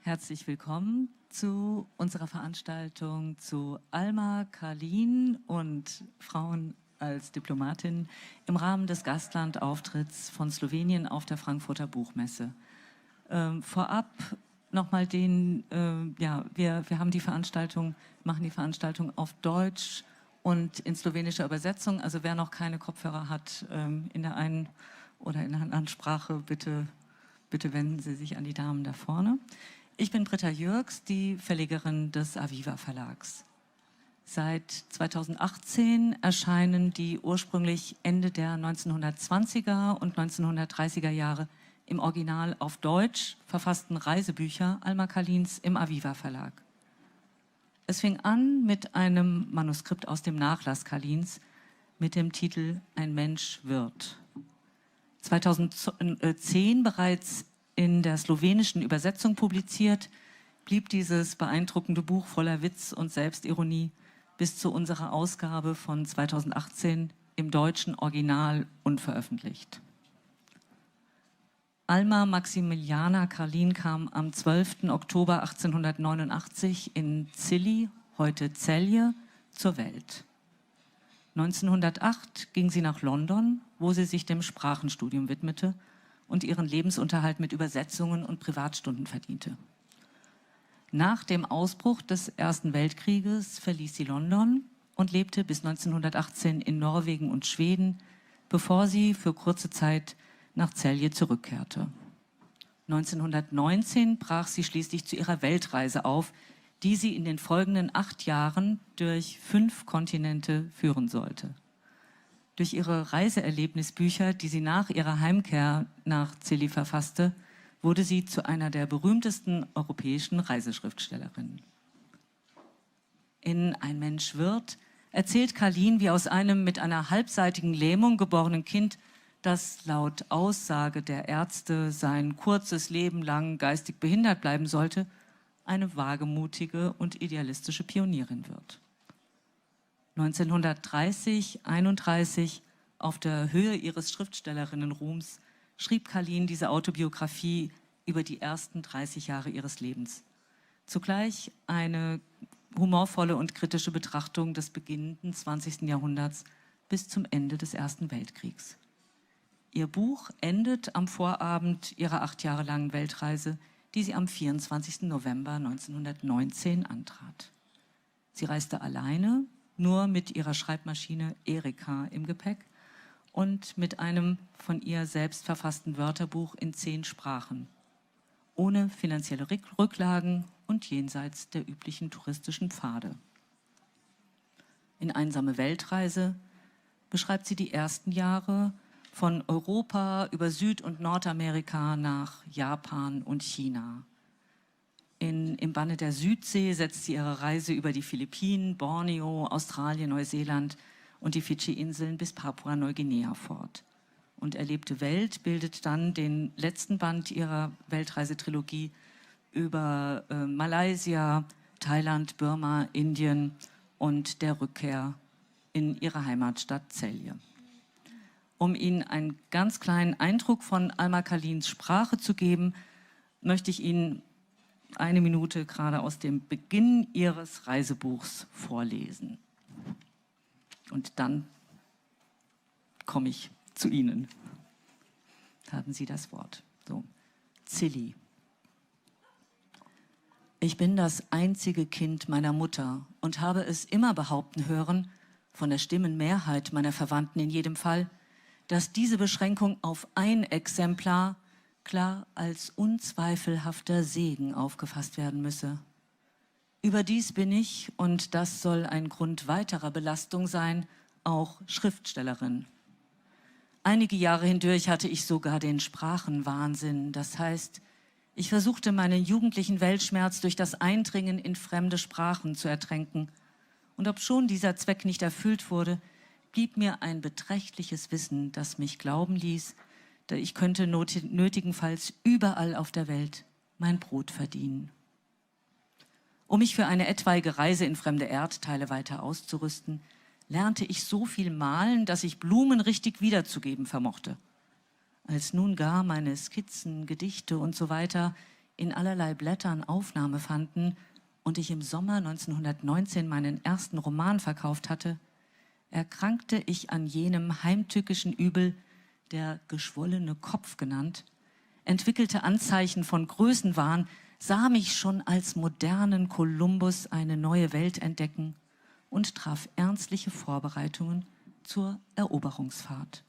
Herzlich willkommen zu unserer Veranstaltung zu Alma Kalin und Frauen als Diplomatin im Rahmen des Gastlandauftritts von Slowenien auf der Frankfurter Buchmesse. Vorab nochmal wir haben die Veranstaltung, machen die Veranstaltung auf Deutsch und in slowenischer Übersetzung. Also wer noch keine Kopfhörer hat in der einen oder in der anderen Sprache, bitte wenden Sie sich an die Damen da vorne. Ich bin Britta Jürgs, die Verlegerin des Aviva Verlags. Seit 2018 erscheinen die ursprünglich Ende der 1920er und 1930er Jahre im Original auf Deutsch verfassten Reisebücher Alma Kalins im Aviva Verlag. Es fing an mit einem Manuskript aus dem Nachlass Kalins mit dem Titel Ein Mensch wird. 2010 bereits in der slowenischen Übersetzung publiziert, blieb dieses beeindruckende Buch voller Witz und Selbstironie bis zu unserer Ausgabe von 2018 im deutschen Original unveröffentlicht. Alma Maximiliana Kalin kam am 12. Oktober 1889 in Zilli, heute Celje, zur Welt. 1908 ging sie nach London, wo sie sich dem Sprachenstudium widmete und ihren Lebensunterhalt mit Übersetzungen und Privatstunden verdiente. Nach dem Ausbruch des Ersten Weltkrieges verließ sie London und lebte bis 1918 in Norwegen und Schweden, bevor sie für kurze Zeit nach Celje zurückkehrte. 1919 brach sie schließlich zu ihrer Weltreise auf, die sie in den folgenden 8 Jahren durch 5 Kontinente führen sollte. Durch ihre Reiseerlebnisbücher, die sie nach ihrer Heimkehr nach Celje verfasste, wurde sie zu einer der berühmtesten europäischen Reiseschriftstellerinnen. In Ein Mensch wird erzählt Kalin, wie aus einem mit einer halbseitigen Lähmung geborenen Kind, das laut Aussage der Ärzte sein kurzes Leben lang geistig behindert bleiben sollte, eine wagemutige und idealistische Pionierin wird. 1930/31, auf der Höhe ihres Schriftstellerinnenruhms, schrieb Kalin diese Autobiografie über die ersten 30 Jahre ihres Lebens. Zugleich eine humorvolle und kritische Betrachtung des beginnenden 20. Jahrhunderts bis zum Ende des Ersten Weltkriegs. Ihr Buch endet am Vorabend ihrer 8 Jahre langen Weltreise, die sie am 24. November 1919 antrat. Sie reiste alleine, nur mit ihrer Schreibmaschine Erika im Gepäck und mit einem von ihr selbst verfassten Wörterbuch in 10 Sprachen, ohne finanzielle Rücklagen und jenseits der üblichen touristischen Pfade. In Einsame Weltreise beschreibt sie die ersten Jahre von Europa über Süd- und Nordamerika nach Japan und China. Im Banne der Südsee setzt sie ihre Reise über die Philippinen, Borneo, Australien, Neuseeland und die Fidschi-Inseln bis Papua-Neuguinea fort. Und Erlebte Welt bildet dann den letzten Band ihrer Weltreisetrilogie über Malaysia, Thailand, Burma, Indien und der Rückkehr in ihre Heimatstadt Celje. Um Ihnen einen ganz kleinen Eindruck von Alma Kalins Sprache zu geben, möchte ich Ihnen eine Minute gerade aus dem Beginn ihres Reisebuchs vorlesen. Und dann komme ich zu Ihnen. Da hatten Sie das Wort. So. Zilli. Ich bin das einzige Kind meiner Mutter und habe es immer behaupten hören, von der Stimmenmehrheit meiner Verwandten in jedem Fall, dass diese Beschränkung auf ein Exemplar klar als unzweifelhafter Segen aufgefasst werden müsse. Überdies bin ich, und das soll ein Grund weiterer Belastung sein, auch Schriftstellerin. Einige Jahre hindurch hatte ich sogar den Sprachenwahnsinn. Das heißt, ich versuchte meinen jugendlichen Weltschmerz durch das Eindringen in fremde Sprachen zu ertränken. Und obschon dieser Zweck nicht erfüllt wurde, blieb mir ein beträchtliches Wissen, das mich glauben ließ, da ich könnte nötigenfalls überall auf der Welt mein Brot verdienen. Um mich für eine etwaige Reise in fremde Erdteile weiter auszurüsten, lernte ich so viel malen, dass ich Blumen richtig wiederzugeben vermochte. Als nun gar meine Skizzen, Gedichte und so weiter in allerlei Blättern Aufnahme fanden und ich im Sommer 1919 meinen ersten Roman verkauft hatte, erkrankte ich an jenem heimtückischen Übel, der geschwollene Kopf genannt, entwickelte Anzeichen von Größenwahn, sah mich schon als modernen Kolumbus eine neue Welt entdecken und traf ernstliche Vorbereitungen zur Eroberungsfahrt.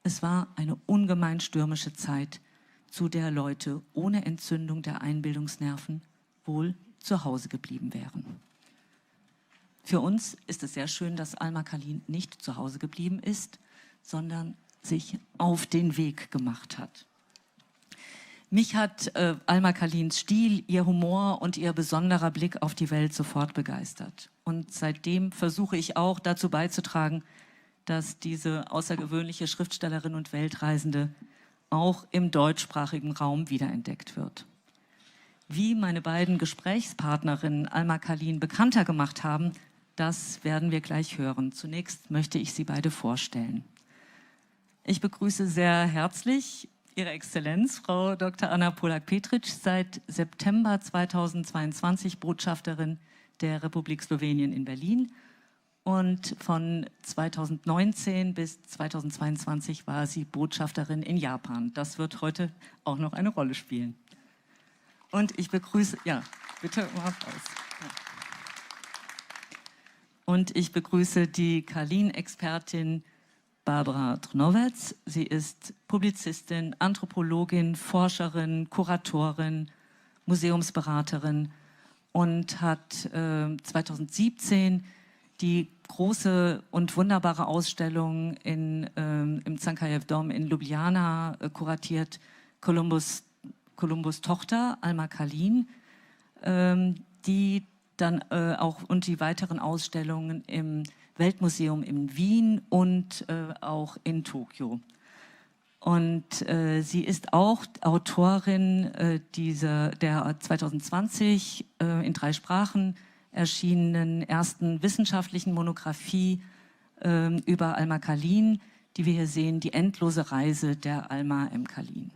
Es war eine ungemein stürmische Zeit, zu der Leute ohne Entzündung der Einbildungsnerven wohl zu Hause geblieben wären. Für uns ist es sehr schön, dass Alma Kalin nicht zu Hause geblieben ist, sondern sich auf den Weg gemacht hat. Mich hat Alma Kalins Stil, ihr Humor und ihr besonderer Blick auf die Welt sofort begeistert. Und seitdem versuche ich auch dazu beizutragen, dass diese außergewöhnliche Schriftstellerin und Weltreisende auch im deutschsprachigen Raum wiederentdeckt wird. Wie meine beiden Gesprächspartnerinnen Alma Kalin bekannter gemacht haben, das werden wir gleich hören. Zunächst möchte ich sie beide vorstellen. Ich begrüße sehr herzlich Ihre Exzellenz, Frau Dr. Anna Polak-Petric, seit September 2022 Botschafterin der Republik Slowenien in Berlin. Und von 2019 bis 2022 war sie Botschafterin in Japan. Das wird heute auch noch eine Rolle spielen. Und ich begrüße, ja, bitte um Applaus. Und ich begrüße die Kalin-Expertin Barbara Trnowec. Sie ist Publizistin, Anthropologin, Forscherin, Kuratorin, Museumsberaterin und hat 2017 die große und wunderbare Ausstellung im Tsankajew Dom in Ljubljana kuratiert, Kolumbus Tochter, Alma Kalin, die dann auch und die weiteren Ausstellungen im Weltmuseum in Wien und auch in Tokio. Und sie ist auch Autorin der 2020 in 3 Sprachen erschienenen ersten wissenschaftlichen Monographie über Alma Kalin, die wir hier sehen, die endlose Reise der Alma M. Kalin.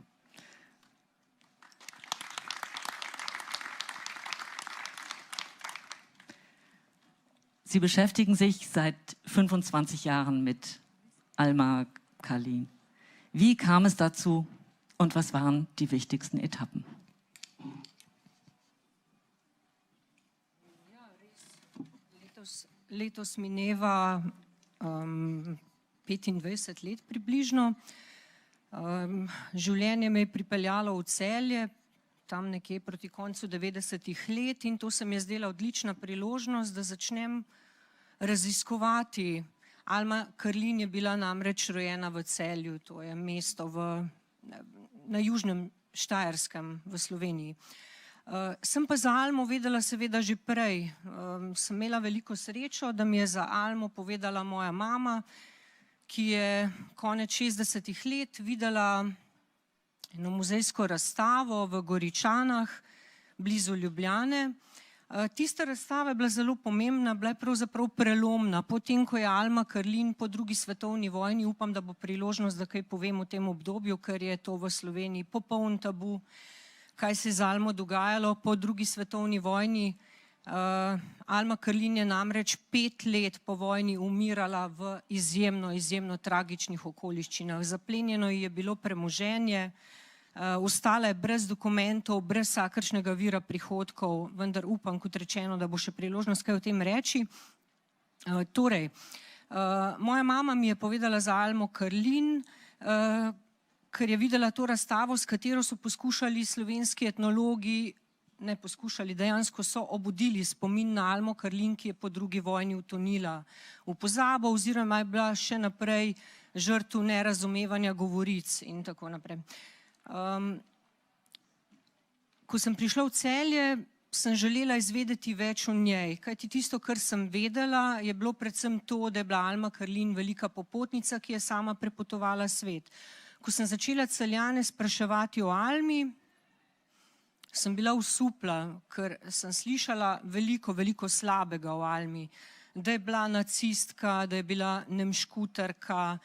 Sie beschäftigen sich seit 25 Jahren mit Alma Kalin. Wie kam es dazu und was waren die wichtigsten Etappen? Letos mineva 25 let približno. Življenje me je pripeljalo v Celje, tam nekje proti koncu 90-ih let, in to se mi je zdela odlična priložnost, da začnem raziskovati. Alma Kalin je bila namreč rojena v Celju, to je mesto na južnem Štajerskem v Sloveniji. Sem pa za Almo vedela seveda že prej. Sem imela veliko srečo, da mi je za Almo povedala moja mama, ki je konec 60-ih let videla eno muzejsko razstavo v Goričanah, blizu Ljubljane. Tista razstava je bila zelo pomembna, bila je pravzaprav prelomna. Potem, ko je Alma Kalin po 2. svetovni vojni, upam, da bo priložnost, da kaj povem o tem obdobju, ker je to v Sloveniji popoln tabu, kaj se je z Almo dogajalo po 2. svetovni vojni. Alma Kalin je namreč 5 let po vojni umirala v izjemno tragičnih okoliščinah. Zaplenjeno ji je bilo premoženje, ostala je brez dokumentov, brez vsakršnega vira prihodkov, vendar upam, kot rečeno, da bo še priložnost kaj o tem reči. Torej, moja mama mi je povedala za Almo Kalin, ker je videla to razstavo, s katero so poskušali slovenski etnologi, ne poskušali, dejansko so obudili spomin na Almo Kalin, ki je po 2. vojni utonila v pozabo oziroma je bila še naprej žrtev nerazumevanja govoric in tako naprej. Ko sem prišla v Celje, sem želela izvedeti več o njej, kajti tisto, kar sem vedela, je bilo predvsem to, da je bila Alma Kalin velika popotnica, ki je sama prepotovala svet. Ko sem začela Celjane spraševati o Almi, sem bila osupla, ker sem slišala veliko slabega o Almi. Da je bila nacistka, da je bila nemškutarka.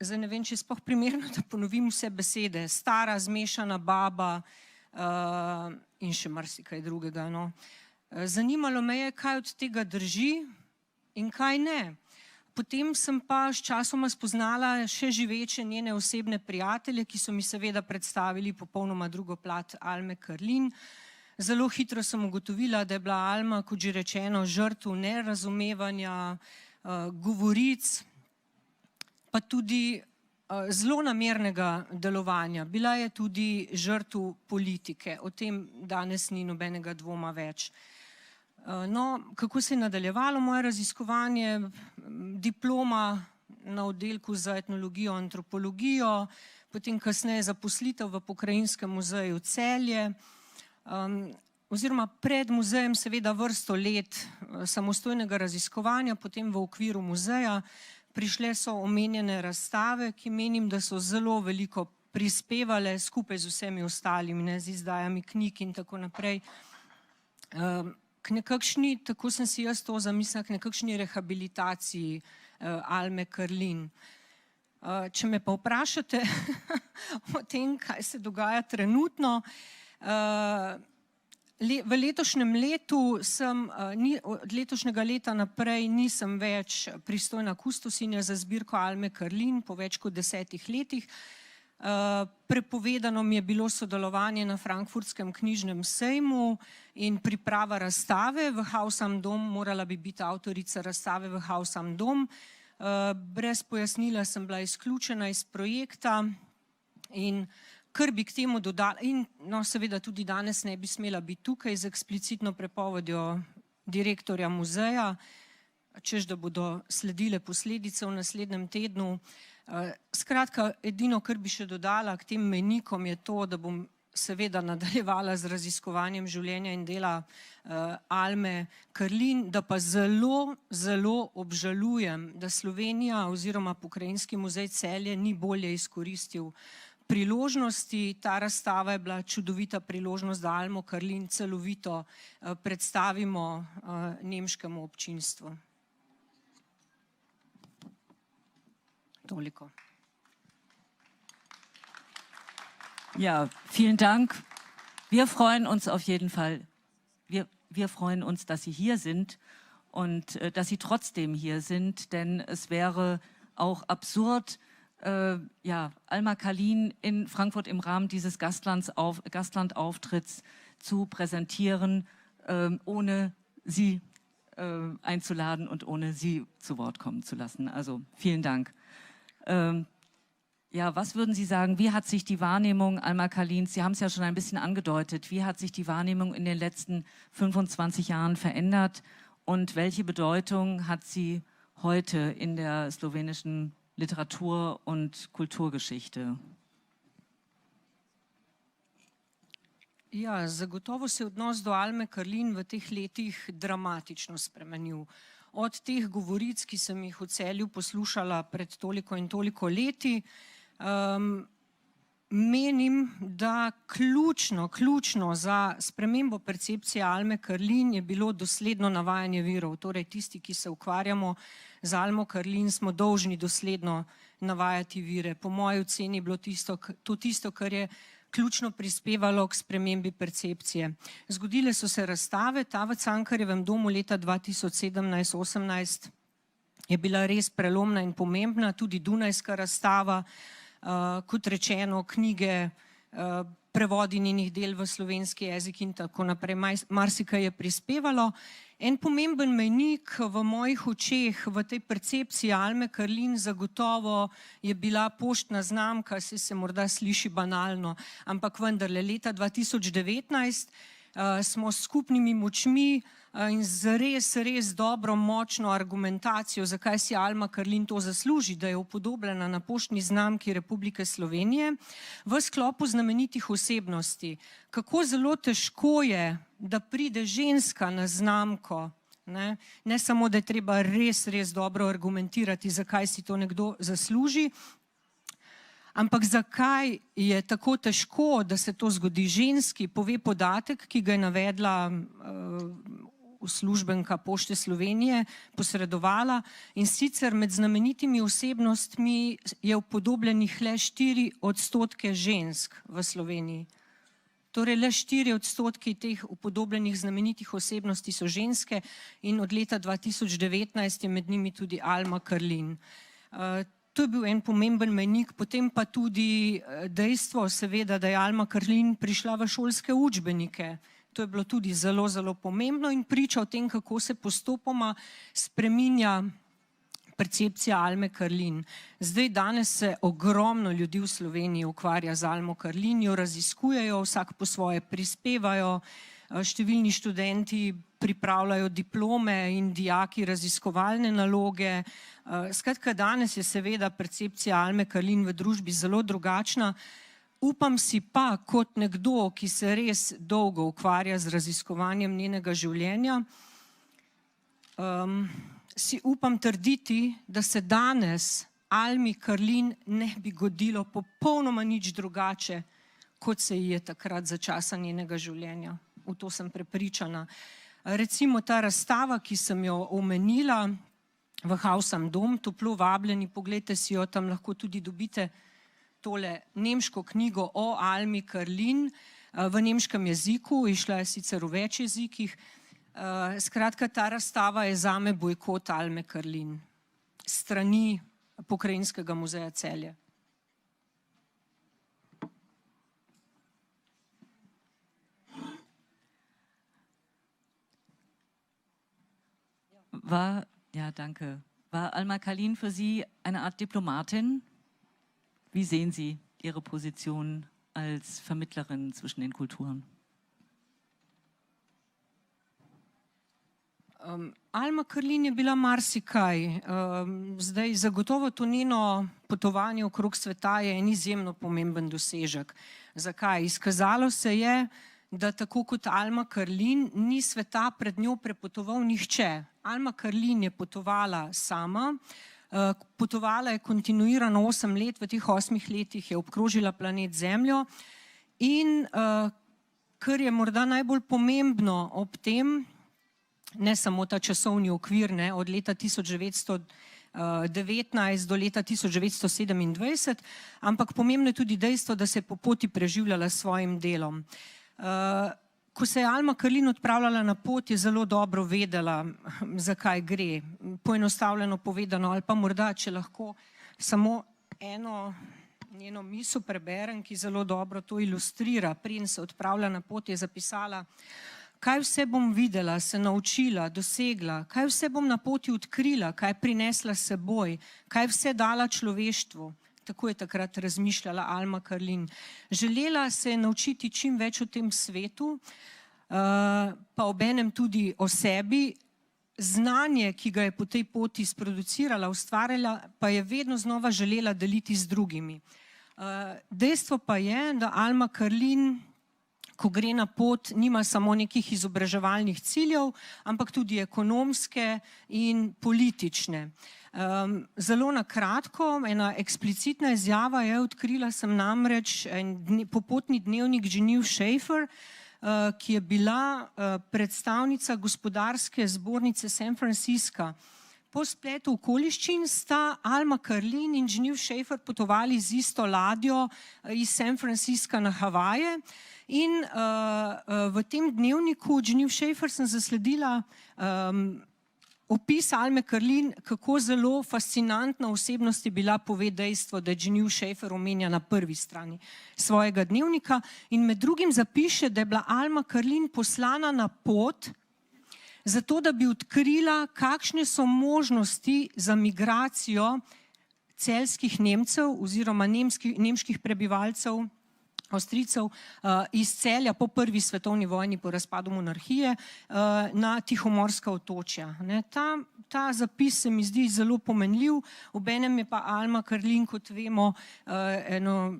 zdaj ne vem, če je sploh primerno, da ponovim vse besede, stara, zmešana baba in še marsikaj drugega. No. Zanimalo me je, kaj od tega drži in kaj ne. Potem sem pa s časoma spoznala še živeče njene osebne prijatelje, ki so mi seveda predstavili popolnoma drugo plat Alme Karlin. Zelo hitro sem ugotovila, da je bila Alma, kot že rečeno, žrtev nerazumevanja, govoric, pa tudi zelo namernega delovanja. Bila je tudi žrtev politike, o tem danes ni nobenega dvoma več. No, kako se je nadaljevalo moje raziskovanje, diploma na oddelku za etnologijo in antropologijo, potem kasneje zaposlitev v Pokrajinskem muzeju Celje, oziroma pred muzejem seveda vrsto let samostojnega raziskovanja, potem v okviru muzeja. Prišle so omenjene razstave, ki menim, da so zelo veliko prispevale skupaj z vsemi ostalimi, z izdajami knjig in tako naprej, k nekakšni, tako sem si jaz to zamislila, k nekakšni rehabilitaciji Alme Karlin. Če me pa vprašate o tem, kaj se dogaja trenutno, v letošnjem letu od letošnjega leta naprej nisem več pristojna kustosinja za zbirko Alme Karlin po več kot 10 letih. Prepovedano mi je bilo sodelovanje na Frankfurtskem knjižnem sejmu in priprava razstave v Haus am Dom, morala bi biti avtorica razstave v Haus am Dom. Brez pojasnila sem bila izključena iz projekta in kar bi k temu dodala, in no, seveda tudi danes ne bi smela biti tukaj z eksplicitno prepovedjo direktorja muzeja, češ da bodo sledile posledice v naslednjem tednu. Skratka, edino, kar bi še dodala k tem mejnikom, je to, da bom seveda nadaljevala z raziskovanjem življenja in dela Alme Karlin, da pa zelo, zelo obžalujem, da Slovenija oziroma Pokrajinski muzej Celje ni bolje izkoristil priložnosti. Ta razstava je bila čudovita priložnost, da Almo Karlin celovito predstavimo nemškemu občinstvu. Toliko. Ja, vielen Dank. Wir freuen uns auf jeden Fall, wir freuen uns, dass Sie hier sind und dass Sie trotzdem hier sind, denn es wäre auch absurd, Alma Karlin in Frankfurt im Rahmen dieses Gastlandauftritts zu präsentieren, ohne Sie einzuladen und ohne Sie zu Wort kommen zu lassen. Also vielen Dank. Was würden Sie sagen, wie hat sich die Wahrnehmung Alma Karlins, Sie haben es ja schon ein bisschen angedeutet, wie hat sich die Wahrnehmung in den letzten 25 Jahren verändert und welche Bedeutung hat sie heute in der slowenischen Literatur- und Kulturgeschichte? Ja, zagotovo se je odnos do Alme Karlin v teh letih dramatično spremenil. Od teh govoric, ki sem jih v Celju poslušala pred toliko in toliko leti, menim, da ključno za spremembo percepcije Alme Karlin je bilo dosledno navajanje virov. Torej, tisti, ki se ukvarjamo z Almo Karlin, smo dolžni dosledno navajati vire. Po moji oceni je bilo to tisto, kar je ključno prispevalo k spremembi percepcije. Zgodile so se razstave, ta v Cankarjevem domu leta 2017-18 je bila res prelomna in pomembna, tudi Dunajska razstava, kot rečeno, knjige, prevodi njenih del v slovenski jezik in tako naprej, marsikaj je prispevalo. En pomemben mejnik v mojih očeh v tej percepciji Alme Karlin zagotovo je bila poštna znamka, se morda sliši banalno, ampak vendarle leta 2019 smo s skupnimi močmi in z res dobro, močno argumentacijo, zakaj si Alma Karlin to zasluži, da je upodobljena na poštni znamki Republike Slovenije, v sklopu znamenitih osebnosti. Kako zelo težko je, da pride ženska na znamko, ne samo, da je treba res dobro argumentirati, zakaj si to nekdo zasluži, ampak zakaj je tako težko, da se to zgodi ženski, pove podatek, ki ga je navedla uslužbenka Pošte Slovenije posredovala, in sicer med znamenitimi osebnostmi je upodobljenih le 4% žensk v Sloveniji. Torej le 4% teh upodobljenih znamenitih osebnosti so ženske in od leta 2019 je med njimi tudi Alma Karlin. To je bil en pomemben mejnik, potem pa tudi dejstvo, seveda, da je Alma Karlin prišla v šolske učbenike. To je bilo tudi zelo, zelo pomembno in priča o tem, kako se postopoma spreminja percepcija Alme Karlin. Zdaj, danes se ogromno ljudi v Sloveniji ukvarja z Almo Karlin, jo raziskujejo, vsak po svoje prispevajo, številni študenti pripravljajo diplome in dijaki raziskovalne naloge. Skratka, danes je seveda percepcija Alme Karlin v družbi zelo drugačna. Upam si pa, kot nekdo, ki se res dolgo ukvarja z raziskovanjem njenega življenja, si upam trditi, da se danes Almi Karlin ne bi godilo popolnoma nič drugače, kot se ji je takrat za časa njenega življenja. V to sem prepričana. Recimo ta razstava, ki sem jo omenila v Haus am Dom, toplo vabljeni, poglejte si jo, tam lahko tudi dobite tole nemško knjigo o Almi Karlin v nemškem jeziku, išla je sicer v več jezikih. Skratka, ta razstava je zame bojkot Alme Karlin, strani Pokrajinskega muzeja Celje. War Alma Karlin für Sie eine Art Diplomatin? Wie sehen Sie Ihre Position als Vermittlerin zwischen den Kulturen? Alma Karlin je bila marsikaj. Zdaj, zagotovo to njeno potovanje okrog sveta je en izjemno pomemben dosežek. Zakaj? Izkazalo se je, da tako kot Alma Karlin ni sveta pred njo prepotoval nihče. Alma Karlin je potovala sama, potovala je kontinuirano 8 let, v teh 8 letih je obkrožila planet Zemljo in kar je morda najbolj pomembno ob tem, ne samo ta časovni okvir, od leta 1919 do leta 1927, ampak pomembno je tudi dejstvo, da se je po poti preživljala s svojim delom. Ko se je Alma Karlin odpravljala na pot, je zelo dobro vedela, zakaj gre. Poenostavljeno povedano, ali pa morda, če lahko samo eno njeno misel preberem, ki zelo dobro to ilustrira. Preden se odpravlja na pot, je zapisala: kaj vse bom videla, se naučila, dosegla, kaj vse bom na poti odkrila, kaj prinesla s seboj, kaj vse dala človeštvu. Tako je takrat razmišljala Alma Karlin. Želela se je naučiti čim več o tem svetu, pa obenem tudi o sebi. Znanje, ki ga je po tej poti sproducirala, ustvarjala, pa je vedno znova želela deliti z drugimi. Dejstvo pa je, da Alma Karlin, ko gre na pot, nima samo nekih izobraževalnih ciljev, ampak tudi ekonomske in politične. Zelo na kratko, ena eksplicitna izjava je, odkrila sem namreč popotni dnevnik Genevieve Schaefer, ki je bila predstavnica gospodarske zbornice San Francisca. Po spletu okoliščin sta Alma Karlin in Genevieve Schaefer potovali z isto ladjo iz San Francisca na Havaje in v tem dnevniku Genevieve Schaefer sem zasledila opis Alme Karlin, kako zelo fascinantna osebnost je bila, pove dejstvo, da je Genevieve Schaefer omenja na prvi strani svojega dnevnika in med drugim zapiše, da je bila Alma Karlin poslana na pot zato, da bi odkrila, kakšne so možnosti za migracijo celjskih Nemcev oziroma nemških prebivalcev, Avstrijcev iz Celja po prvi svetovni vojni, po razpadu monarhije, na Tihomorska otočja. Ta zapis se mi zdi zelo pomenljiv, obenem je pa Alma Karlin, kot vemo,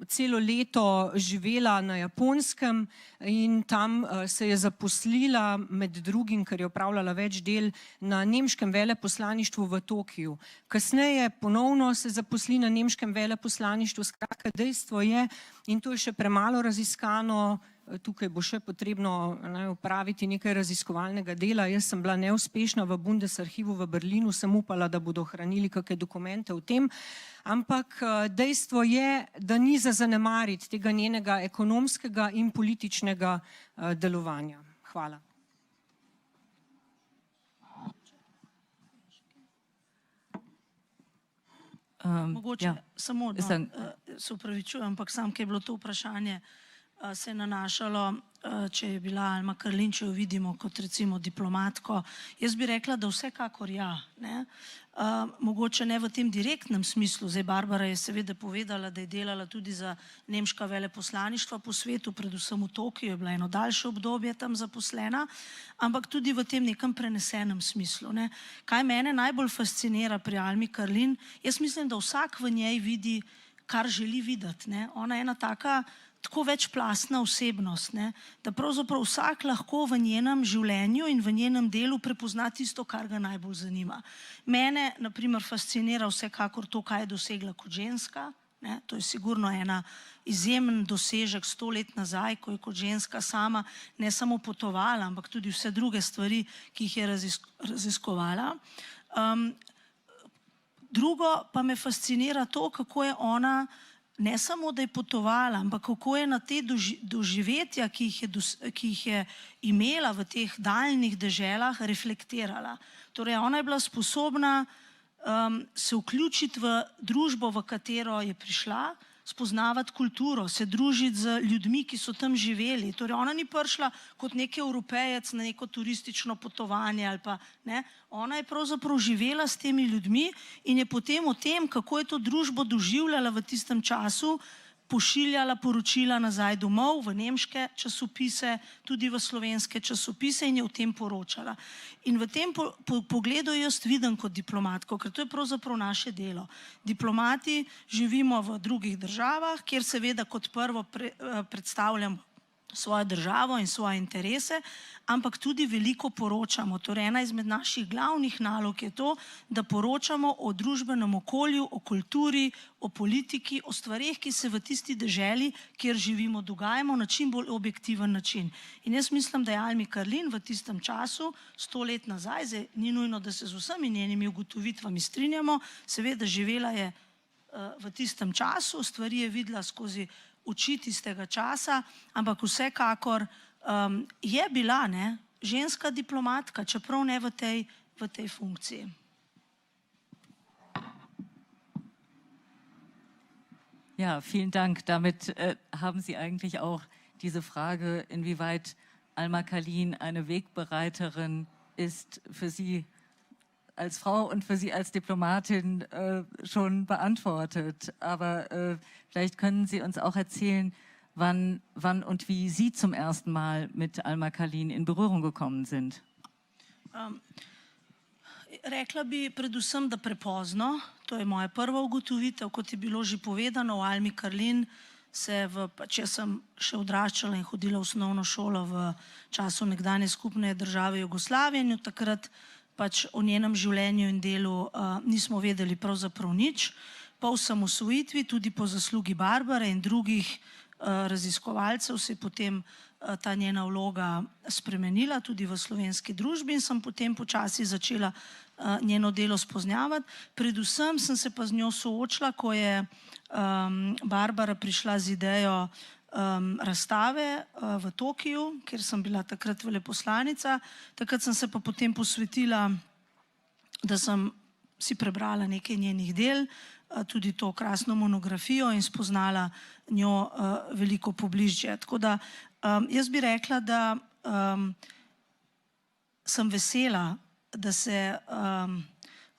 celo leto živela na Japonskem in tam se je zaposlila med drugim, ker je opravljala več del, na nemškem veleposlaništvu v Tokiju. Kasneje ponovno se zaposli na nemškem veleposlaništvu. Skratka, dejstvo je, in to je še premalo raziskano, tukaj bo še potrebno opraviti nekaj raziskovalnega dela. Jaz sem bila neuspešna v Bundesarhivu v Berlinu, sem upala, da bodo hranili kakšne dokumente o tem, ampak dejstvo je, da ni za zanemariti tega njenega ekonomskega in političnega delovanja. Hvala. Mogoče samo, se upravičujem, ampak sam, ki je bilo to vprašanje, se je nanašalo, če je bila Alma Karlin, če jo vidimo kot recimo diplomatko. Jaz bi rekla, da vsekakor ja. Mogoče ne v tem direktnem smislu. Zdaj Barbara je seveda povedala, da je delala tudi za nemška veleposlaništva po svetu, predvsem v Tokiu, je bila eno daljše obdobje tam zaposlena, ampak tudi v tem nekem prenesenem smislu. Kaj mene najbolj fascinira pri Almi Karlin? Jaz mislim, da vsak v njej vidi, kar želi videti. Ona je ena taka tako večplastna osebnost, da pravzaprav vsak lahko v njenem življenju in v njenem delu prepozna tisto, kar ga najbolj zanima. Mene, na primer, fascinira vsekakor to, kaj je dosegla kot ženska. To je sigurno ena izjemen dosežek 100 let nazaj, ko je kot ženska sama ne samo potovala, ampak tudi vse druge stvari, ki jih je raziskovala. Drugo pa me fascinira to, kako je ona ne samo, da je potovala, ampak kako je na te doživetja, ki jih je imela v teh daljnih deželah, reflektirala. Torej, ona je bila sposobna se vključiti v družbo, v katero je prišla, spoznavati kulturo, se družiti z ljudmi, ki so tam živeli. Torej, ona ni prišla kot neki Evropejec na neko turistično potovanje ali pa ne. Ona je pravzaprav živela s temi ljudmi in je potem o tem, kako je to družbo doživljala v tistem času, pošiljala poročila nazaj domov v nemške časopise, tudi v slovenske časopise in je o tem poročala. In v tem pogledu jaz vidim kot diplomatko, ker to je pravzaprav naše delo. Diplomati živimo v drugih državah, kjer seveda kot prvo predstavljam svojo državo in svoje interese, ampak tudi veliko poročamo. Torej, ena izmed naših glavnih nalog je to, da poročamo o družbenem okolju, o kulturi, o politiki, o stvareh, ki se v tisti deželi, kjer živimo, dogajamo na čim bolj objektiven način. In jaz mislim, da je Almi Karlin v tistem času, 100 let nazaj, zdaj ni nujno, da se z vsemi njenimi ugotovitvami strinjamo, seveda živela je v tistem času, stvari je videla skozi oči tistega časa, ampak vsekakor je bila ženska diplomatka, čeprav ne v tej funkciji. Ja, vielen Dank. Damit haben Sie eigentlich auch diese Frage, inwieweit Alma Karlin eine Wegbereiterin ist für Sie als Frau und für Sie als Diplomatin schon beantwortet. Aber vielleicht können Sie uns auch erzählen, wann und wie Sie zum ersten Mal mit Alma Karlin in Berührung gekommen sind. Rekla bi predvsem, da prepozno. To je moja prva ugotovitev, kot je bilo že povedano. O Almi Karlin jaz sem še odraščala in hodila v osnovno šolo v času nekdanje skupne države Jugoslavije in takrat pač o njenem življenju in delu nismo vedeli pravzaprav nič. Po osamosvojitvi, tudi po zaslugi Barbare in drugih raziskovalcev, se je potem ta njena vloga spremenila tudi v slovenski družbi in sem potem počasi začela njeno delo spoznavati. Predvsem sem se pa z njo soočila, ko je Barbara prišla z idejo razstave v Tokiu, kjer sem bila takrat veleposlanica. Takrat sem se pa potem posvetila, da sem si prebrala nekaj njenih del, tudi to krasno monografijo in spoznala njo veliko pobližje. Tako da jaz bi rekla, da sem vesela, da se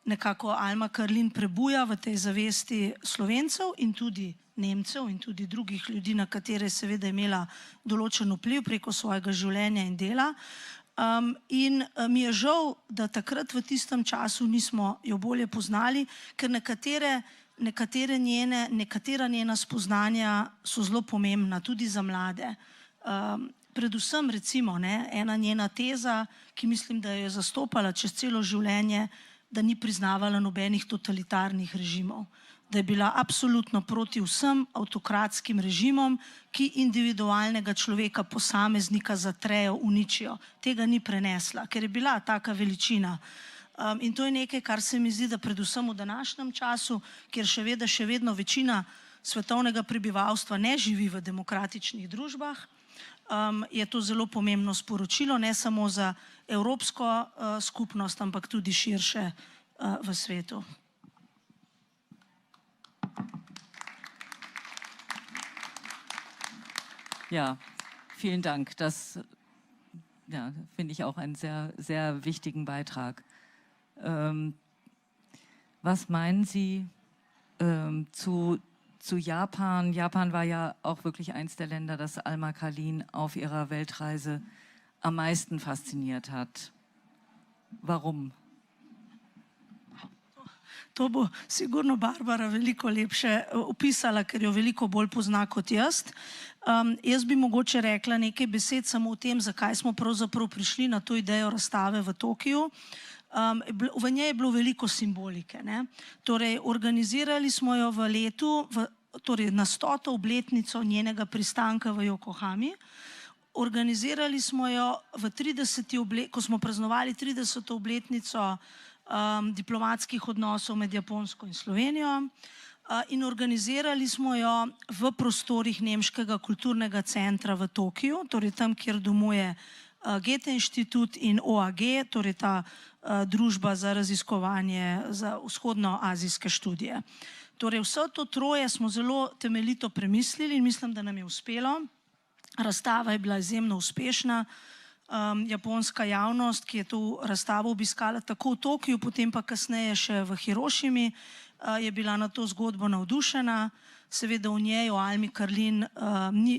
nekako Alma Karlin prebuja v tej zavesti Slovencev in tudi Nemcev in tudi drugih ljudi, na katere je seveda imela določen vpliv preko svojega življenja in dela. In mi je žal, da takrat v tistem času nismo jo bolje poznali, ker nekatera njena spoznanja so zelo pomembna, tudi za mlade. Predvsem recimo ena njena teza, ki mislim, da jo je zastopala čez celo življenje, da ni priznavala nobenih totalitarnih režimov. da je bila absolutno proti vsem avtokratskim režimom, ki individualnega človeka, posameznika zatrejo, uničijo. Tega ni prenesla, ker je bila taka veličina. In to je nekaj, kar se mi zdi, da predvsem v današnjem času, kjer še vedno večina svetovnega prebivalstva ne živi v demokratičnih družbah, je to zelo pomembno sporočilo, ne samo za evropsko skupnost, ampak tudi širše v svetu. Ja, vielen Dank. Das finde ich auch einen sehr, sehr wichtigen Beitrag. Was meinen Sie zu Japan? Japan war ja auch wirklich eins der Länder, das Alma Kalin auf ihrer Weltreise am meisten fasziniert hat. Warum? To bo sigurno Barbara veliko lepše opisala, ker jo veliko bolj pozna kot jaz. Jaz bi mogoče rekla nekaj besed samo o tem, zakaj smo pravzaprav prišli na to idejo razstave v Tokiu. V njej je bilo veliko simbolike. Torej, organizirali smo jo v letu, torej na 100. obletnico njenega pristanka v Yokohami. Organizirali smo jo ko smo praznovali 30. obletnico diplomatskih odnosov med Japonsko in Slovenijo, in organizirali smo jo v prostorih Nemškega kulturnega centra v Tokiu, torej tam, kjer domuje Goethe inštitut in OAG, torej ta družba za raziskovanje za vzhodnoazijske študije. Torej vse to troje smo zelo temeljito premislili in mislim, da nam je uspelo. Razstava je bila izjemno uspešna. Japonska javnost, ki je to razstavo obiskala tako v Tokiju, potem pa kasneje še v Hirošimi, je bila na to zgodbo navdušena. Seveda o njej, o Almi Karlin,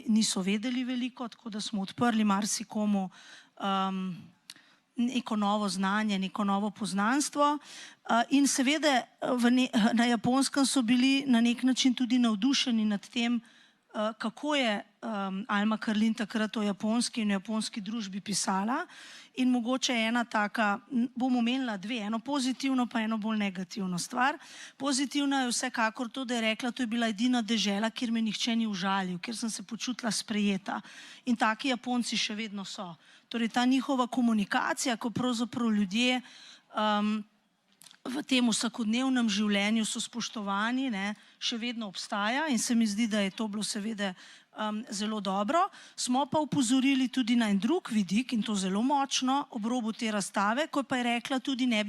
niso vedeli veliko, tako da smo odprli marsikomu neko novo znanje, neko novo poznanstvo. In seveda na Japonskem so bili na nek način tudi navdušeni nad tem, kako je Alma Karlin takrat o japonski in japonski družbi pisala. In mogoče ena taka, bom omenila dve, eno pozitivno pa eno bolj negativno stvar. Pozitivna je vsekakor to, da je rekla, to je bila edina dežela, kjer me nihče ni užalil, kjer sem se počutila sprejeta. In taki Japonci še vedno so. Torej ta njihova komunikacija, ko pravzaprav ljudje v tem vsakodnevnem življenju so spoštovani, še vedno obstaja in se mi zdi, da je to bilo seveda zelo dobro. Smo pa upozorili tudi na en drug vidik in to zelo močno ob robu te razstave, ko pa je rekla tudi, ne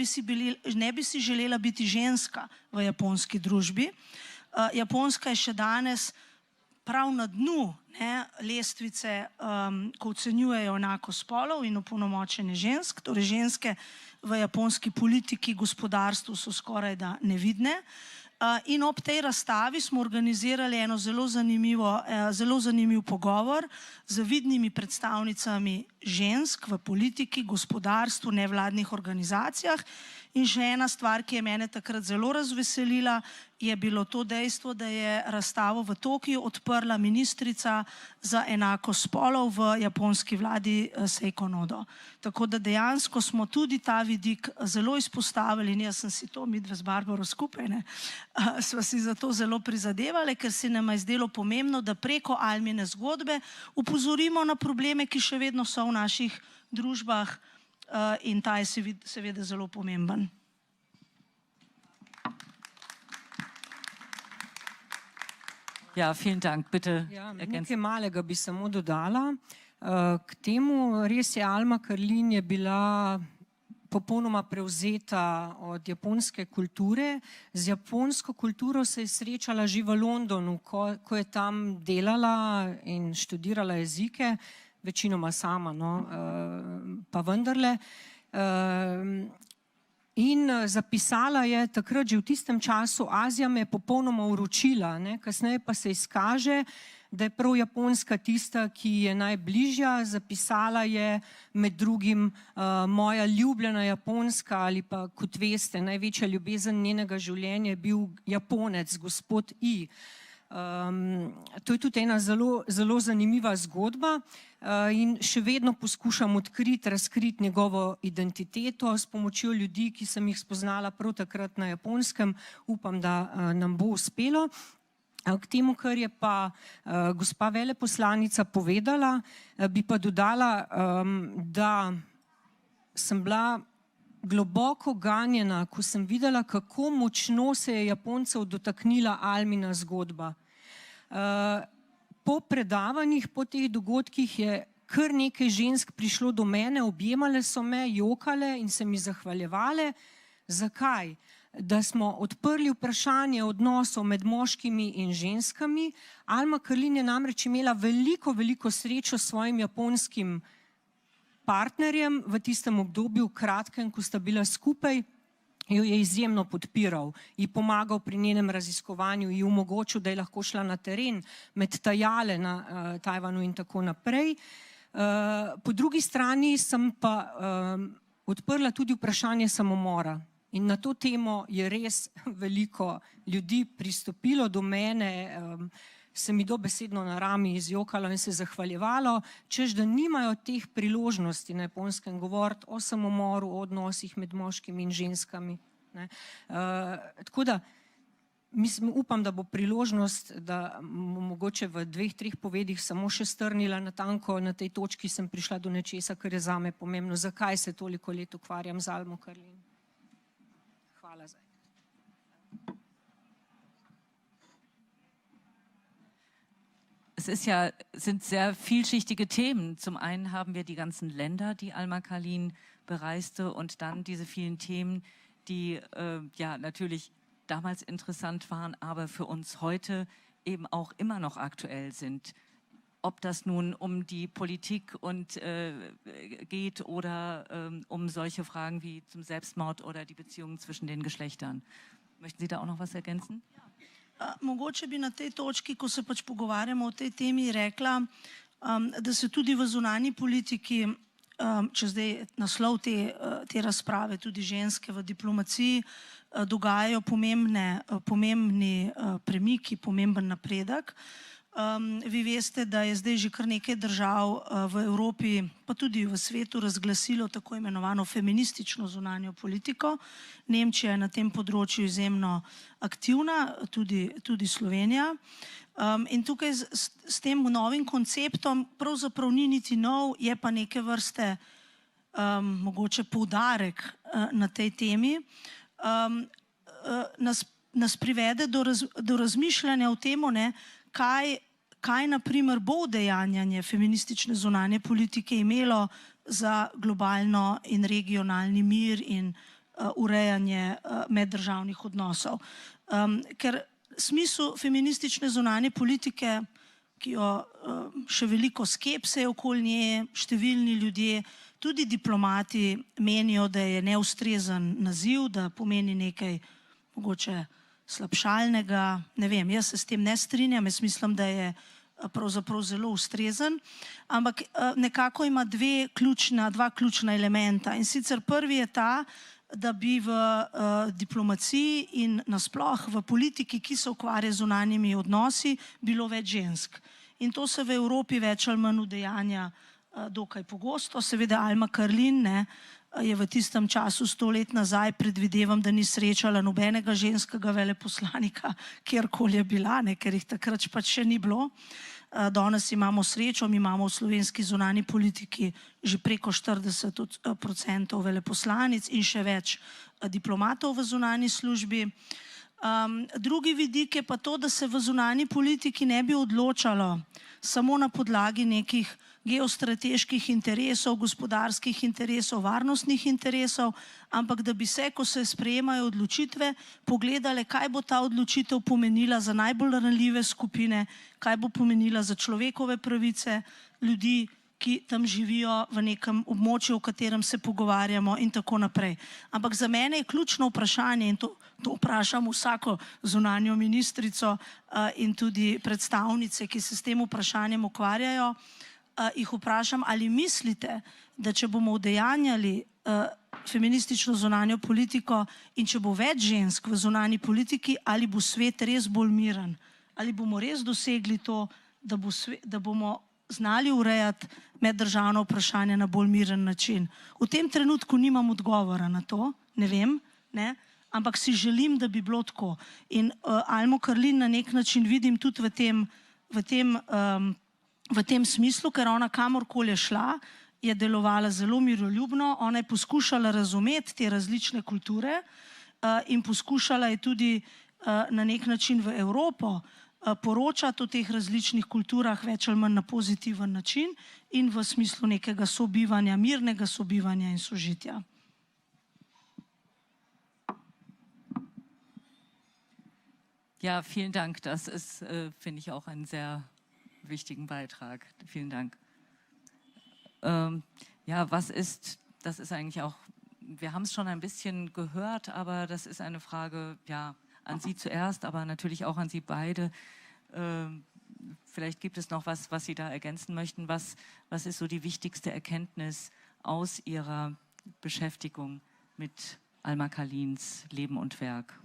bi si želela biti ženska v japonski družbi. Japonska je še danes prav na dnu lestvice, ko ocenjujejo enako spolov in opolnomočenje žensk, torej ženske v japonski politiki, gospodarstvu so skoraj da nevidne. In ob tej razstavi smo organizirali eno zelo zanimiv pogovor z vidnimi predstavnicami žensk v politiki, gospodarstvu, nevladnih organizacijah. In še ena stvar, ki je mene takrat zelo razveselila, je bilo to dejstvo, da je razstavo v Tokiu odprla ministrica za enakost spolov v japonski vladi Seiko Nodo. Tako da dejansko smo tudi ta vidik zelo izpostavili in jaz sem si to, midve z Barbaro skupaj, sva si za to zelo prizadevali, ker se nam je zdelo pomembno, da preko Almine zgodbe upozorimo na probleme, ki še vedno so v naših družbah, in ta je seveda zelo pomemben. Ja, vielen Dank, bitte. Ja, nekaj malega bi samo dodala. K temu res je Alma Karlin je bila popolnoma prevzeta od japonske kulture. Z japonsko kulturo se je srečala že v Londonu, ko je tam delala in študirala jezike, večinoma sama, pa vendarle. In zapisala je takrat že v tistem času, Azija me je popolnoma uročila, kasneje pa se izkaže, da je prav Japonska tista, ki je najbližja. Zapisala je med drugim moja ljubljena Japonska ali pa, kot veste, največja ljubezen njenega življenja je bil Japonec, gospod I. To je tudi ena zelo zanimiva zgodba in še vedno poskušam razkriti njegovo identiteto s pomočjo ljudi, ki sem jih spoznala prav takrat na Japonskem. Upam, da nam bo uspelo. K temu, kar je pa gospa veleposlanica povedala, bi pa dodala, da sem bila globoko ganjena, ko sem videla, kako močno se je Japoncev dotaknila Almina zgodba. Po predavanjih, po teh dogodkih je kar nekaj žensk prišlo do mene, objemale so me, jokale in se mi zahvaljevale. Zakaj? Da smo odprli vprašanje odnosov med moškimi in ženskami. Alma Karlin je namreč imela veliko srečo s svojim japonskim partnerjem v tistem obdobju, kratkem, ko sta bila skupaj, jo je izjemno podpiral, ji pomagal pri njenem raziskovanju, ji omogočil, da je lahko šla na teren med tajale na Tajvanu in tako naprej. Po drugi strani sem pa odprla tudi vprašanje samomora in na to temo je res veliko ljudi pristopilo do mene, se mi dobesedno na rami izjokalo in se zahvaljevalo, češ da nimajo teh priložnosti na Japonskem govoriti o samomoru, o odnosih med moškimi in ženskami. Tako da upam, da bo priložnost, da mogoče v 2-3 povedih samo še strnila natanko na tej točki sem prišla do nečesa, kar je zame pomembno, zakaj se toliko let ukvarjam z Almo Karlin. Hvala za. Sind sehr vielschichtige Themen. Zum einen haben wir die ganzen Länder, die Alma Karlin bereiste, und dann diese vielen Themen, die ja natürlich damals interessant waren, aber für uns heute eben auch immer noch aktuell sind. Ob das nun um die Politik geht oder um solche Fragen wie zum Selbstmord oder die Beziehungen zwischen den Geschlechtern. Möchten Sie da auch noch was ergänzen? Mogoče bi na tej točki, ko se pač pogovarjamo o tej temi, rekla, da se tudi v zunanji politiki, če zdaj naslov te razprave, tudi ženske v diplomaciji, dogajajo pomembni premiki, pomemben napredek. Vi veste, da je zdaj že kar nekaj držav v Evropi, pa tudi v svetu, razglasilo tako imenovano feministično zunanjo politiko. Nemčija je na tem področju izjemno aktivna, tudi Slovenija. In tukaj s tem novim konceptom pravzaprav ni niti nov, je pa neke vrste mogoče poudarek na tej temi. Nas privede do razmišljanja o tem, kaj naprimer bo udejanjanje feministične zunanje politike imelo za globalno in regionalni mir in urejanje meddržavnih odnosov. Ker smisel feministične zunanje politike, ki jo še veliko skepse je okoli nje, številni ljudje, tudi diplomati menijo, da je neustrezen naziv, da pomeni nekaj mogoče slabšalnega, ne vem, jaz se s tem ne strinjam, jaz mislim, da je pravzaprav zelo ustrezen, ampak nekako ima dva ključna elementa. In sicer prvi je ta, da bi v diplomaciji in nasploh v politiki, ki se ukvarja z zunanjimi odnosi, bilo več žensk. In to se v Evropi več ali manj udejanja dokaj pogosto. Seveda Alma Karlin je v tistem času 100 let nazaj, predvidevam, da ni srečala nobenega ženskega veleposlanika, kjerkoli je bila, ker jih takrat pač še ni bilo. Danes imamo srečo, mi imamo v slovenski zunanji politiki že preko 40% veleposlanic in še več diplomatov v zunanji službi. Drugi vidik je pa to, da se v zunanji politiki ne bi odločalo samo na podlagi nekih geostrateških interesov, gospodarskih interesov, varnostnih interesov, ampak da bi se, ko se sprejemajo odločitve, pogledale, kaj bo ta odločitev pomenila za najbolj ranljive skupine, kaj bo pomenila za človekove pravice ljudi, ki tam živijo v nekem območju, o katerem se pogovarjamo in tako naprej. Ampak za mene je ključno vprašanje, in to vprašam vsako zunanjo ministrico in tudi predstavnice, ki se s tem vprašanjem ukvarjajo, jih vprašam, ali mislite, da če bomo udejanjali feministično zunanjo politiko in če bo več žensk v zunanji politiki, ali bo svet res bolj miren, ali bomo res dosegli to, da bomo znali urejati meddržavno vprašanje na bolj miren način. V tem trenutku nimam odgovora na to, ne vem, ne? Ampak si želim, da bi bilo tako. In Almo Karlin na nek način vidim tudi v tem smislu, ker ona kamorkoli je šla, je delovala zelo miroljubno, ona je poskušala razumeti te različne kulture in poskušala je tudi na nek način v Evropo poročati o teh različnih kulturah več ali manj na pozitiven način in v smislu nekega sobivanja, mirnega sobivanja in sožitja. Ja, vielen Dank. Das ist, finde ich, auch einen sehr wichtigen Beitrag. Vielen Dank. Ja, das ist eigentlich auch, wir haben es schon ein bisschen gehört, aber das ist eine Frage, ja, an Sie zuerst, aber natürlich auch an Sie beide. Vielleicht gibt es noch was Sie da ergänzen möchten. Was ist so die wichtigste Erkenntnis aus Ihrer Beschäftigung mit Alma Karlins Leben und Werk?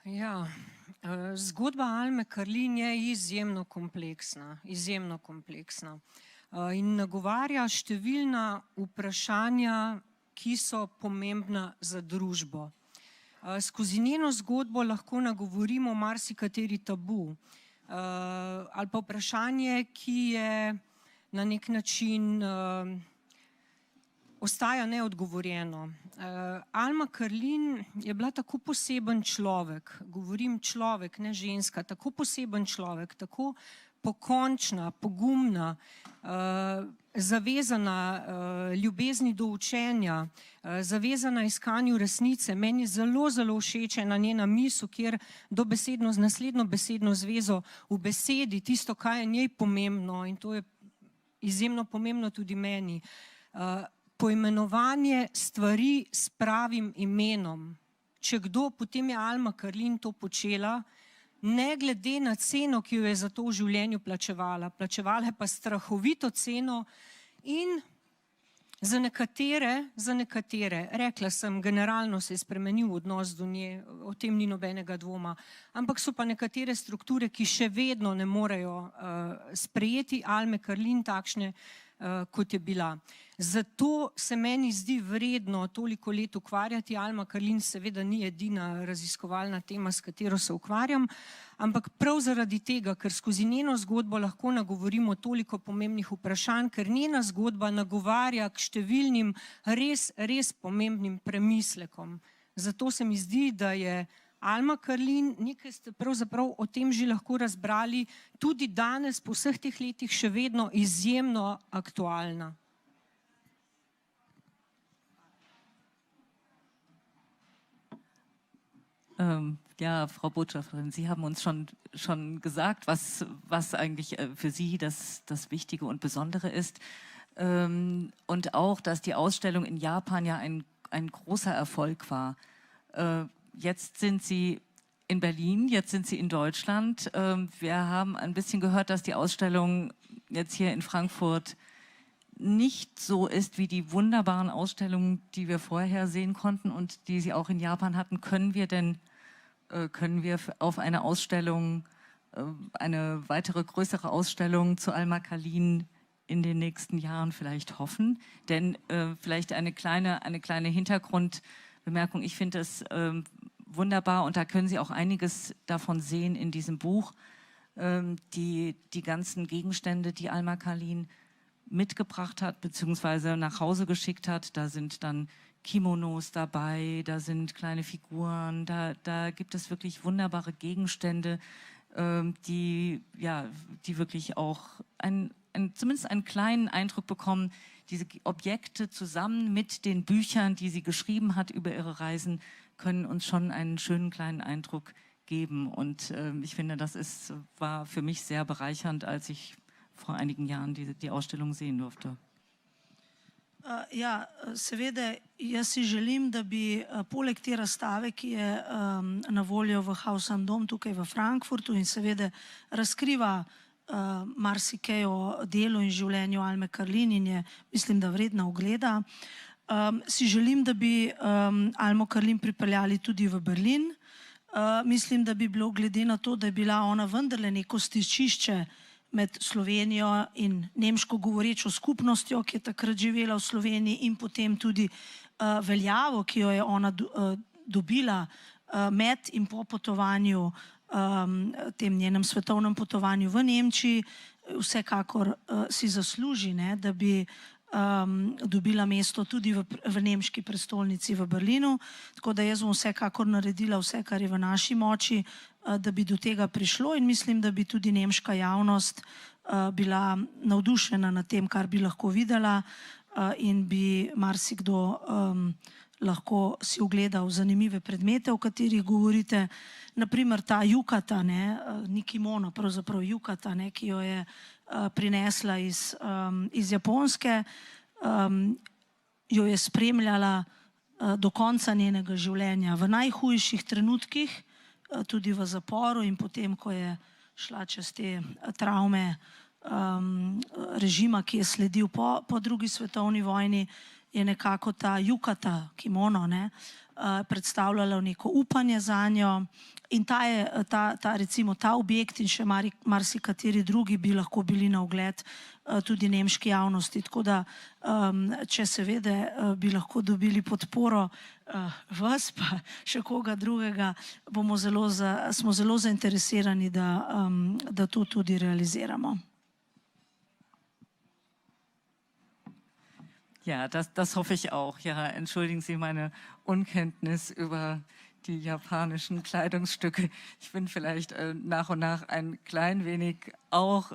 Ja, zgodba Alme Karlin je izjemno kompleksna in nagovarja številna vprašanja, ki so pomembna za družbo. Skozi njeno zgodbo lahko nagovorimo marsikateri tabu ali pa vprašanje, ki je na nek način ostaja neodgovorjeno. Alma Karlin je bila tako poseben človek, govorim človek, ne ženska, tako poseben človek, tako pokončna, pogumna, zavezana ljubezni do učenja, zavezana iskanju resnice. Meni je zelo, zelo všeč ena njena misel, kjer dobesedno z naslednjo besedno zvezo v besedi tisto, kaj je njej pomembno, in to je izjemno pomembno tudi meni, poimenovanje stvari s pravim imenom. Če kdo, potem je Alma Karlin to počela, ne glede na ceno, ki jo je za to v življenju plačevala. Plačevala je pa strahovito ceno in za nekatere, rekla sem, generalno se je spremenil odnos do nje, o tem ni nobenega dvoma, ampak so pa nekatere strukture, ki še vedno ne morejo sprejeti Alme Karlin takšne, kot je bila. Zato se meni zdi vredno toliko let ukvarjati. Alma Karlin seveda ni edina raziskovalna tema, s katero se ukvarjam, ampak prav zaradi tega, ker skozi njeno zgodbo lahko nagovorimo toliko pomembnih vprašanj, ker njena zgodba nagovarja k številnim res pomembnim premislekom. Zato se mi zdi, da je Alma Karlin, nekaj ste pravzaprav o tem že lahko razbrali, tudi danes po vseh teh letih še vedno izjemno aktualna. Ja, Frau Botschafterin, Sie haben uns schon gesagt, was eigentlich für Sie das Wichtige und Besondere ist. Und auch, dass die Ausstellung in Japan ja ein großer Erfolg war. Jetzt sind Sie in Berlin, jetzt sind Sie in Deutschland. Wir haben ein bisschen gehört, dass die Ausstellung jetzt hier in Frankfurt nicht so ist wie die wunderbaren Ausstellungen, die wir vorher sehen konnten und die Sie auch in Japan hatten. Können wir auf eine Ausstellung, eine weitere größere Ausstellung zu Alma Karlin in den nächsten Jahren vielleicht hoffen? Denn vielleicht eine kleine Hintergrundbemerkung. Ich finde es wunderbar und da können Sie auch einiges davon sehen in diesem Buch. Die ganzen Gegenstände, die Alma Karlin mitgebracht hat bzw. nach Hause geschickt hat. Da sind dann Kimonos dabei, da sind kleine Figuren, da gibt es wirklich wunderbare Gegenstände, die wirklich auch zumindest einen kleinen Eindruck bekommen. Diese Objekte zusammen mit den Büchern, die sie geschrieben hat über ihre Reisen, können uns schon einen schönen kleinen Eindruck geben. Und ich finde, war für mich sehr bereichernd, als ich vor einigen Jahren die Ausstellung sehen durfte. Ja, seveda, jaz si želim, da bi poleg te razstave, ki je na voljo v Haus am Dom tukaj v Frankfurtu in seveda razkriva marsikaj o delu in življenju Alme Karlin in je, mislim, da vredna ogleda, Si želim, da bi Almo Karlin pripeljali tudi v Berlin. Mislim, da bi bilo glede na to, da je bila ona vendarle neko stičišče med Slovenijo in nemško govorečo skupnostjo, ki je takrat živela v Sloveniji, in potem tudi veljavo, ki jo je ona dobila med in po potovanju, tem njenem svetovnem potovanju v Nemčiji, vsekakor si zasluži, da bi dobila mesto tudi v nemški prestolnici v Berlinu. Tako da jaz bom vsekakor naredila vse, kar je v naši moči, da bi do tega prišlo, in mislim, da bi tudi nemška javnost bila navdušena nad tem, kar bi lahko videla, in bi marsikdo lahko si ogledal zanimive predmete, o katerih govorite. Naprimer ta jukata, ni kimono, pravzaprav jukata, ki jo je prinesla iz Japonske, jo je spremljala do konca njenega življenja, v najhujših trenutkih, tudi v zaporu, in potem, ko je šla čez te travme režima, ki je sledil po drugi svetovni vojni, je nekako ta jukata, kimono, predstavljala neko upanje za njo, in recimo ta objekt in še marsikateri drugi bi lahko bili na ogled tudi nemški javnosti. Tako da, če seveda bi lahko dobili podporo vas, pa še koga drugega, smo zelo zainteresirani, da to tudi realiziramo. Ja, das hoffe ich auch. Ja, entschuldigen Sie meine Unkenntnis über die japanischen Kleidungsstücke. Ich bin vielleicht nach und nach ein klein wenig auch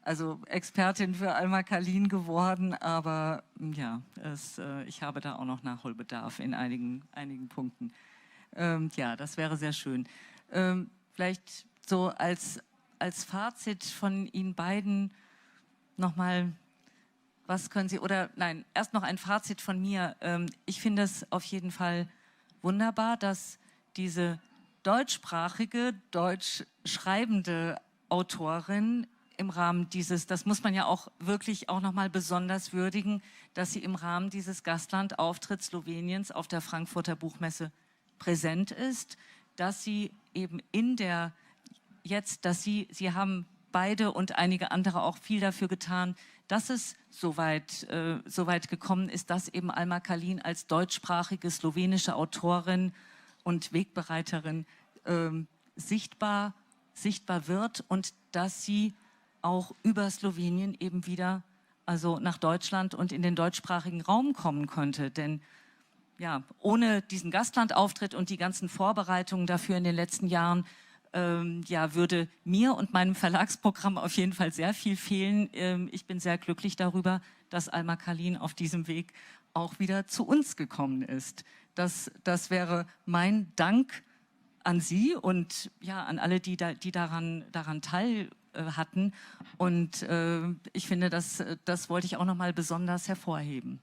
also Expertin für Alma Karlin geworden, aber ja, ich habe da auch noch Nachholbedarf in einigen Punkten. Ja, das wäre sehr schön. Vielleicht so als Fazit von Ihnen beiden nochmal. Was können Sie, oder nein, erst noch ein Fazit von mir. Ich finde es auf jeden Fall wunderbar, dass diese deutschsprachige, deutsch schreibende Autorin im Rahmen das muss man ja auch wirklich auch nochmal besonders würdigen, dass sie im Rahmen dieses Gastlandauftritts Sloweniens auf der Frankfurter Buchmesse präsent ist, dass sie eben Sie haben beide und einige andere auch viel dafür getan, dass es so weit gekommen ist, dass eben Alma Karlin als deutschsprachige slowenische Autorin und Wegbereiterin sichtbar wird und dass sie auch über Slowenien eben wieder nach Deutschland und in den deutschsprachigen Raum kommen könnte. Denn ja, ohne diesen Gastlandauftritt und die ganzen Vorbereitungen dafür in den letzten Jahren würde mir und meinem Verlagsprogramm auf jeden Fall sehr viel fehlen. Ich bin sehr glücklich darüber, dass Alma Karlin auf diesem Weg auch wieder zu uns gekommen ist. Das wäre mein Dank an Sie und ja, an alle, die daran teil hatten. Und ich finde, das wollte ich auch noch mal besonders hervorheben.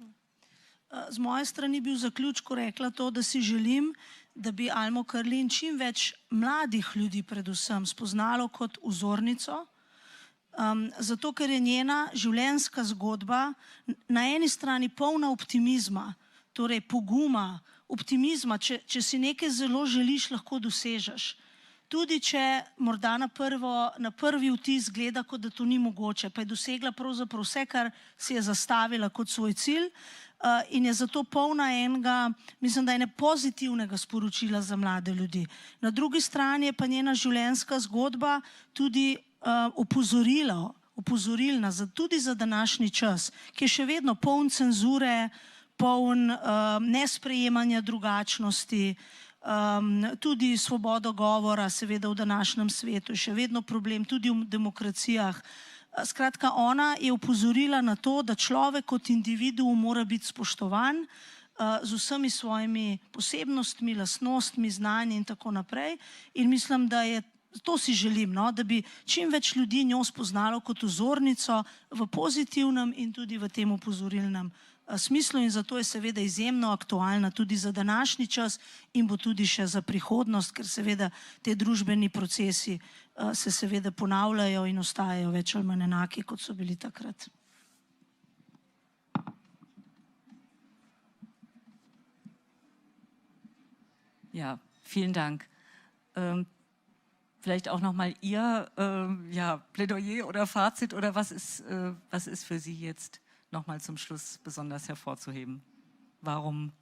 Z moje strani bi v zaključku rekla to, da si želim, da bi Almo Karlin čim več mladih ljudi predvsem spoznalo kot vzornico, zato ker je njena življenjska zgodba na eni strani polna optimizma, torej poguma, optimizma, če si nekaj zelo želiš, lahko dosežeš. Tudi če morda na prvi vtis gleda, kot da to ni mogoče, pa je dosegla pravzaprav vse, kar si je zastavila kot svoj cilj, in je zato polna mislim, da ene pozitivnega sporočila za mlade ljudi. Na drugi strani je pa njena življenjska zgodba tudi opozorilna tudi za današnji čas, ki je še vedno poln cenzure, poln nesprejemanja drugačnosti, tudi svobodo govora, seveda v današnjem svetu je še vedno problem, tudi v demokracijah. Skratka, ona je opozorila na to, da človek kot individuum mora biti spoštovan z vsemi svojimi posebnostmi, lastnostmi, znanji in tako naprej. In mislim, da to si želim, da bi čim več ljudi njo spoznalo kot vzornico v pozitivnem in tudi v tem opozorilnem smislu, in zato je seveda izjemno aktualna tudi za današnji čas in bo tudi še za prihodnost, ker seveda te družbeni procesi se seveda ponavljajo in ostajajo več ali manj enaki, kot so bili takrat. Ja, vielen Dank. Vielleicht auch nochmal Ihr Plädoyer oder Fazit oder was ist für Sie jetzt nochmal zum Schluss besonders hervorzuheben? Warum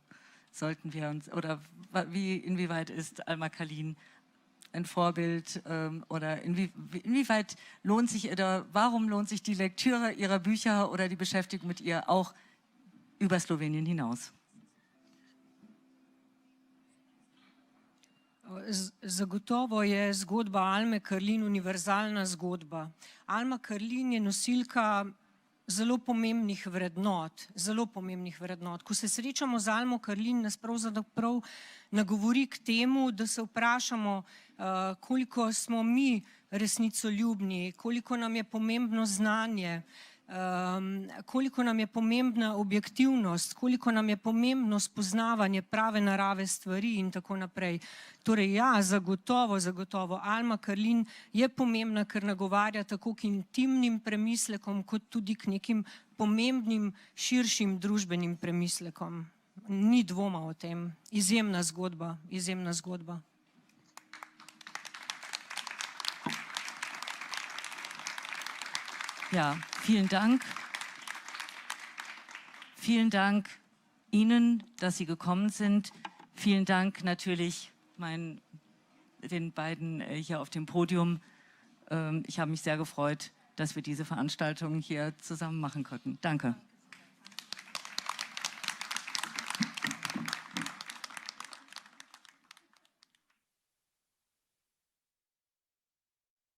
sollten wir uns, oder inwieweit ist Alma Kalin ein Vorbild oder inwieweit lohnt sich warum lohnt sich die Lektüre Ihrer Bücher oder die Beschäftigung mit ihr auch über Slowenien hinaus? Zagotovo je zgodba Alme Karlin univerzalna zgodba. Alma Karlin je nosilka zelo pomembnih vrednot, zelo pomembnih vrednot. Ko se srečamo z Almo Karlin, nas pravzaprav nagovori k temu, da se vprašamo, koliko smo mi resnicoljubni, koliko nam je pomembno znanje, koliko nam je pomembna objektivnost, koliko nam je pomembno spoznavanje prave narave stvari in tako naprej. Torej ja, zagotovo. Alma Karlin je pomembna, ker nagovarja tako k intimnim premislekom, kot tudi k nekim pomembnim, širšim družbenim premislekom. Ni dvoma o tem. Izjemna zgodba, izjemna zgodba. Ja, vielen Dank. Vielen Dank Ihnen, dass Sie gekommen sind. Vielen Dank natürlich den beiden hier auf dem Podium. Ich habe mich sehr gefreut, dass wir diese Veranstaltung hier zusammen machen konnten. Danke.